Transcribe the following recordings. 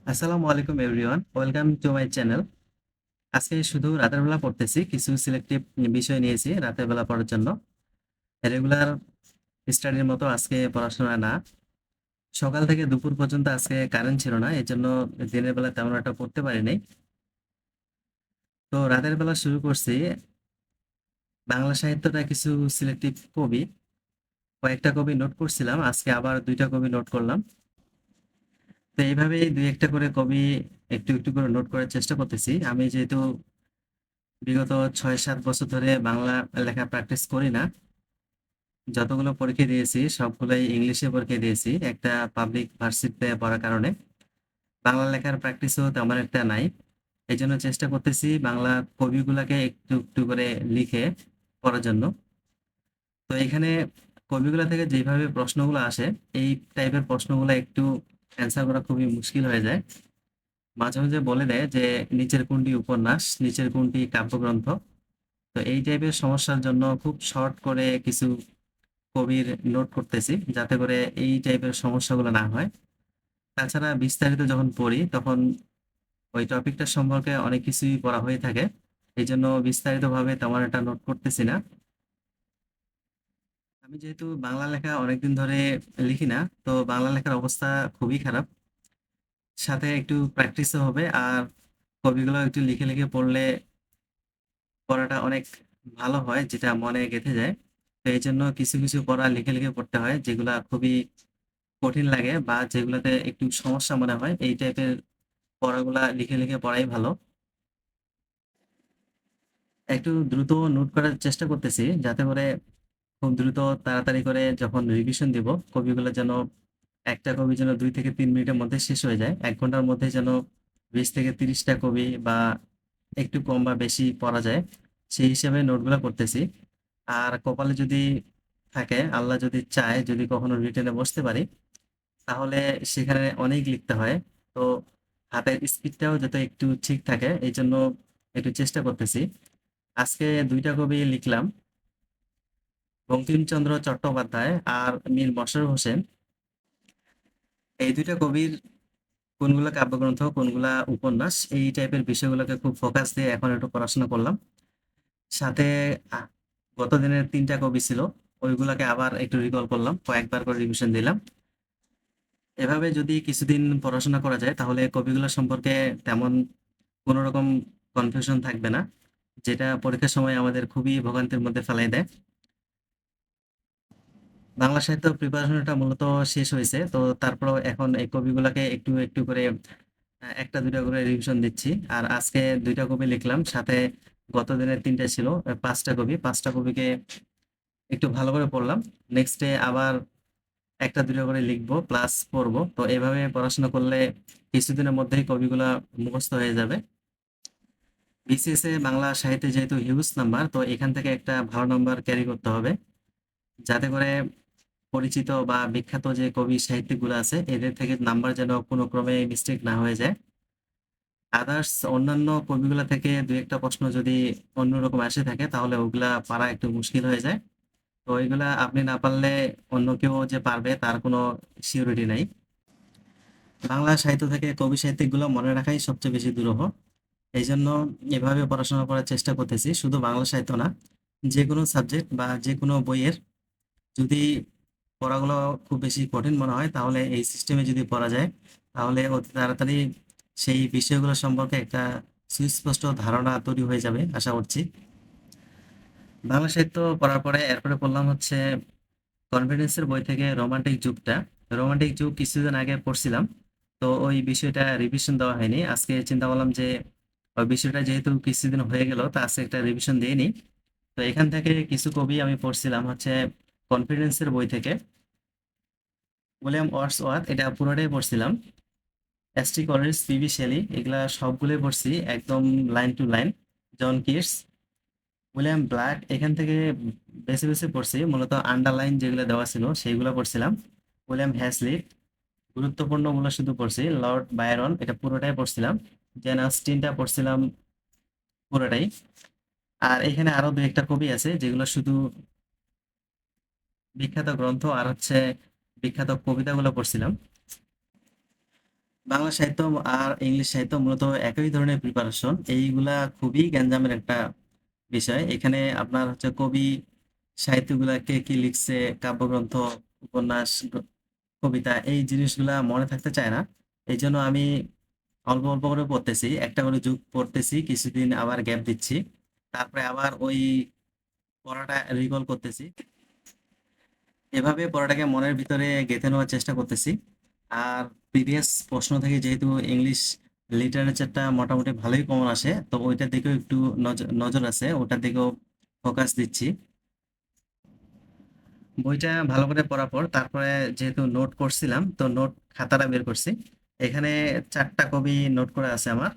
আসসালামু আলাইকুম everyone, welcome to my channel. আজকে শুধু রাতের বেলা পড়তেছি, কিছু সিলেক্টিভ বিষয় নিয়েছি রাতের বেলা পড়ার জন্য। রেগুলার স্টাডির মতো আজকে পড়াশোনা না। সকাল থেকে দুপুর পর্যন্ত আজকে কারেন্ট ছিল না, এই জন্য দিনের বেলা তেমন একটা পড়তে পারিনি। তো রাতের বেলা শুরু করছি বাংলা সাহিত্যটা কিছু সিলেক্টিভ কবি, কয়েকটা কবি নোট করছিলাম, আজকে আবার দুইটা কবি নোট করলাম। তো এইভাবেই দুই একটা করে কবি একটু একটু করে নোট করার চেষ্টা করতেছি। আমি যেহেতু বিগত ৬-৭ বছর ধরে বাংলা লেখা প্র্যাকটিস করি না, যতগুলো পরীক্ষা দিয়েছি সবগুলোই ইংলিশে পরীক্ষা দিয়েছি একটা পাবলিক ভার্সিটিতে পড়ার কারণে। বাংলা লেখার প্র্যাকটিসও তেমন একটা নাই। এই জন্য চেষ্টা করতেছি বাংলা কবিগুলাকে একটু একটু করে লিখে পড়ার জন্য। তো এখানে কবিগুলা থেকে যেভাবে প্রশ্নগুলো আসে, এই টাইপের প্রশ্নগুলো একটু অ্যান্সার করা খুবই মুশকিল হয়ে যায়। মাঝে মাঝে বলে দেয় যে নিচের কোনটি উপন্যাস, নিচের কোনটি কাব্যগ্রন্থ। তো এই টাইপের সমস্যার জন্য খুব শর্ট করে কিছু কবির নোট করতেছি, যাতে করে এই টাইপের সমস্যাগুলো না হয়। তাছাড়া বিস্তারিত যখন পড়ি তখন ওই টপিকটা সম্পর্কে অনেক কিছুই পড়া হয়ে থাকে, এই জন্য বিস্তারিতভাবে তেমন একটা নোট করতেছি না। আমি যেহেতু বাংলা লেখা অনেকদিন ধরে লিখি না, তো বাংলা লেখার অবস্থা খুবই খারাপ। সাথে একটু প্র্যাকটিসও হবে, আর কবিগুলো একটু লিখে লিখে পড়লে পড়াটা অনেক ভালো হয়, যেটা মনে গেঁথে যায়। তো এই জন্য কিছু কিছু পড়া লিখে লিখে পড়তে হয়, যেগুলা খুবই কঠিন লাগে বা যেগুলাতে একটু সমস্যা মনে হয়, এই টাইপের পড়াগুলা লিখে লিখে পড়াই ভালো। একটু দ্রুত নোট করার চেষ্টা করতেছি, যাতে করে খুব দ্রুত তাড়াতাড়ি করে যখন রিভিশন দিব, কবিগুলো যেন একটা কবি যেন 2 থেকে 3 মিনিটের মধ্যে শেষ হয়ে যায়, 1 ঘন্টার মধ্যে যেন 20 থেকে 30টা কবি বা একটু কম বা বেশি পড়া যায়, সেই হিসেবে নোটগুলো করতেছি। আর কপালে যদি থাকে, আল্লাহ যদি চায়, যদি কখনো রিটেনে বসতে পারি, তাহলে সেখানে অনেক লিখতে হয়। তো হাতের স্পিডটাও যাতে একটু ঠিক থাকে, এই জন্য একটু চেষ্টা করতেছি। আজকে দুইটা কবি লিখলাম, বঙ্কিমচন্দ্র চট্টোপাধ্যায় আর মীর মশাররফ হোসেন। এই দুইটা কবির কোনগুলা কাব্যগ্রন্থ, কোনগুলা উপন্যাস, এই টাইপের বিষয়গুলোকে খুব ফোকাস দিয়ে এখন একটু পড়াশোনা করলাম। সাথে আহ, গত দিনের 3টা কবি ছিল, ওইগুলাকে আবার একটু রিকল করলাম, কয়েকবার করে রিভিশন দিলাম। এভাবে যদি কিছুদিন পড়াশোনা করা যায়, তাহলে কবিগুলো সম্পর্কে তেমন কোনো রকম কনফিউশন থাকবে না, যেটা পরীক্ষার সময় আমাদের খুবই ভোগান্তির মধ্যে ফেলাই দেয়। বাংলা সাহিত্য প্রিপারেশনটা মূলত শেষ হয়েছে, তো তারপরেও এখন এই কবিগুলাকে একটু একটু করে একটা দুইটা করে রিভিশন দিচ্ছি। আর আজকে দুইটা কবি লিখলাম, সাথে গত দিনের 3টা ছিল, 5টা কবিকে একটু ভালো করে পড়লাম। নেক্সট ডে আবার একটা দুটো করে লিখবো প্লাস পড়বো। তো এভাবে পড়াশোনা করলে কিছুদিনের মধ্যেই কবিগুলা মুখস্থ হয়ে যাবে। বিসিএস এ বাংলা সাহিত্যে যেহেতু হিউজ নাম্বার, তো এখান থেকে একটা ভালো নাম্বার ক্যারি করতে হবে, যাতে করে পরিচিত বা বিখ্যাত যে কবি সাহিত্যিকগুলো আছে এদের থেকে নাম্বার যেন কোনো ক্রমে মিস্টেক না হয়ে যায়। আদার্স অন্যান্য কবিগুলা থেকে দুই একটা প্রশ্ন যদি অন্যরকম এসে থাকে, তাহলে ওগুলা পারা একটু মুশকিল হয়ে যায়। তো ওইগুলা আপনি না পারলে অন্য কেউ যে পারবে তার কোনো সিউরিটি নাই। বাংলা সাহিত্য থেকে কবি সাহিত্যিকগুলো মনে রাখাই সবচেয়ে বেশি দুরূহ। এই জন্য এভাবে পড়াশোনা করার চেষ্টা করতেছি, শুধু বাংলা সাহিত্য না, যে কোনো সাবজেক্ট বা যে কোনো বইয়ের যদি পড়াগুলো খুব বেশি কঠিন মনে হয়, তাহলে এই সিস্টেমে যদি পড়া যায়, তাহলে অতি তাড়াতাড়ি সেই বিষয়গুলো সম্পর্কে একটা সুস্পষ্ট ধারণা তৈরি হয়ে যাবে আশা করছি। বাংলা সাহিত্য পড়ার পরে এরপরে পড়লাম হচ্ছে কনফিডেন্সের বই থেকে রোমান্টিক যুগটা। রোমান্টিক যুগ কিছুদিন আগে পড়ছিলাম, তো ওই বিষয়টা রিভিশন দেওয়া হয়নি। আজকে চিন্তা করলাম যে ওই বিষয়টা যেহেতু কিছুদিন হয়ে গেল, তা আজকে একটা রিভিশন দিয়ে নিই। তো এখান থেকে কিছু কবি আমি পড়ছিলাম হচ্ছে কনফিডেন্সের বই থেকে। উইলিয়াম ওয়ার্ডসওয়ার্থ, এটা পুরোটাই পড়ছিলাম। এস.টি. College, PB. শেলি, এগুলা সবগুলোই পড়ছি একদম line to line. John Keats, William Blake, এখান থেকে বেছে বেছে পড়ছি, মূলত আন্ডারলাইন যেগুলো দেওয়া ছিল সেইগুলো পড়ছিলাম। উইলিয়াম হ্যাসলিট, গুরুত্বপূর্ণগুলো শুধু পড়ছি। লর্ড বায়রন, এটা পুরোটাই পড়ছিলাম। জেন অস্টিনটা পড়ছিলাম পুরোটাই। আর এখানে আরো দু একটা কবি আছে যেগুলো শুধু বিখ্যাত গ্রন্থ আর হচ্ছে বিখ্যাত কবিতাগুলো পড়ছিলাম। বাংলা সাহিত্য আর ইংলিশ সাহিত্য মূলত একই ধরনের প্রিপারেশন। এইগুলা খুবই গ্যাঞ্জামের একটা বিষয়। এখানে আপনার হচ্ছে কবি সাহিত্যগুলা কে কি লিখছে, কাব্যগ্রন্থ, উপন্যাস, কবিতা, এই জিনিসগুলা মনে থাকতে চায় না। এই জন্য আমি অল্প অল্প করে পড়তেছি, একটা করে যুগ পড়তেছি, কিছুদিন আবার গ্যাপ দিচ্ছি, তারপরে আবার ওই পড়াটা রিকল করতেছি। এভাবে পড়াটাকে মনের ভিতরে গেঁথে নেওয়ার চেষ্টা করতেছি। আর প্রিভিয়াস প্রশ্ন থেকে যেহেতু ইংলিশ লিটারেচারটা মোটামুটি ভালোই কমন আসে, তো ওইটার দিকেও একটু নজর নজর আছে, ওটার দিকেও ফোকাস দিচ্ছি। বইটা ভালো করে পড়ার পর তারপরে যেহেতু নোট করছিলাম, তো নোট খাতাটা বের করছি। এখানে 4টা কবি নোট করা আছে আমার।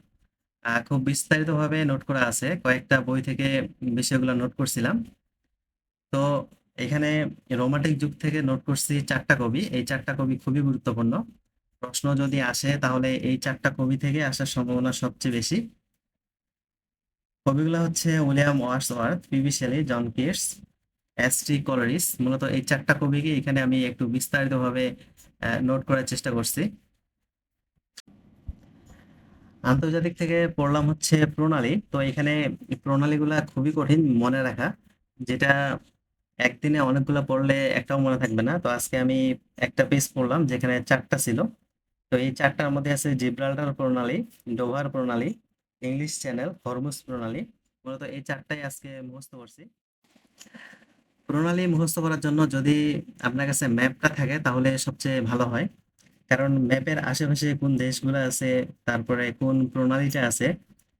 খুব বিস্তারিতভাবে নোট করা আছে, কয়েকটা বই থেকে বিষয়গুলো নোট করছিলাম। তো এখানে রোমান্টিক যুগ থেকে নোট করছি 4টা কবি। এই 4টা কবি খুবই গুরুত্বপূর্ণ। প্রশ্ন যদি আসে তাহলে এই 4টা কবি থেকে আসার সম্ভাবনা সবচেয়ে বেশি। কবিগুলো হচ্ছে William Wordsworth, PB Shelley, John Keats, ST. Coleridge. মূলত এই 4টা কবিকে এখানে আমি একটু বিস্তারিতভাবে নোট করার চেষ্টা করছি। আন্তর্জাতিক থেকে পড়লাম হচ্ছে প্রণালী। তো এখানে প্রণালীগুলা খুবই কঠিন মনে রাখা, যেটা একদিনে অনেকগুলা পড়লে একটাও মনে থাকবে না। তো আজকে আমি একটা পেজ পড়লাম যেখানে 4টা ছিল। তো এই 4টার মধ্যে আছে জিব্রাল্টার প্রণালী, ডোভার প্রণালী, ইংলিশ চ্যানেল, হরমুজ প্রণালী। মূলত এই 4টাই আজকে মুখস্থ করছি। প্রণালী মুখস্থ করার জন্য যদি আপনার কাছে ম্যাপটা থাকে তাহলে সবচেয়ে ভালো হয়। কারণ ম্যাপের আশেপাশে কোন দেশগুলো আছে, তারপরে কোন প্রণালীটা আছে,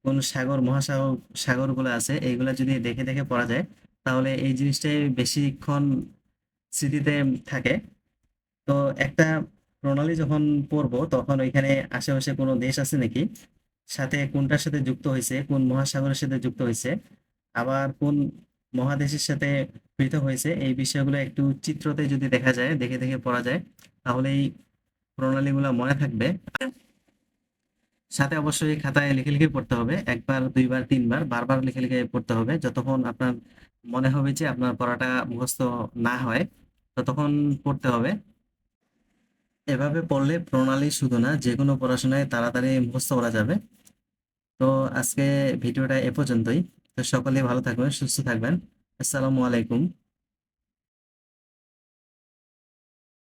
কোন সাগর মহাসাগর সাগরগুলো আছে, এইগুলা যদি দেখে দেখে পড়া যায় তাহলে এই জিনিসটাই বেশিক্ষণ স্মৃতিতে থাকে। তো একটা প্রণালী যখন পড়বো তখন ওইখানে আশেপাশে কোনো দেশ আছে নাকি, সাথে কোনটার সাথে যুক্ত হয়েছে, কোন মহাসাগরের সাথে যুক্ত হয়েছে, আবার কোন মহাদেশের সাথে পৃথক হয়েছে, এই বিষয়গুলো একটু চিত্রতে যদি দেখা যায়, দেখে দেখে পড়া যায়, তাহলে এই প্রণালীগুলো মনে থাকবে। সাথে অবশ্যই খাতায় লিখে লিখে পড়তে হবে, একবার দুইবার তিনবার বারবার লিখে লিখে পড়তে হবে, যতক্ষণ আপনার মনে হবে যে আপনার পড়াটা মুখস্থ না হয় ততক্ষণ পড়তে হবে। এভাবে পড়লে প্রণালী শুধু না, যে কোনো পড়াশোনায় তাড়াতাড়ি মুখস্থ করা যাবে। তো আজকে ভিডিওটা এ পর্যন্তই। তো সকলেই ভালো থাকবেন, সুস্থ থাকবেন। আসসালামু আলাইকুম।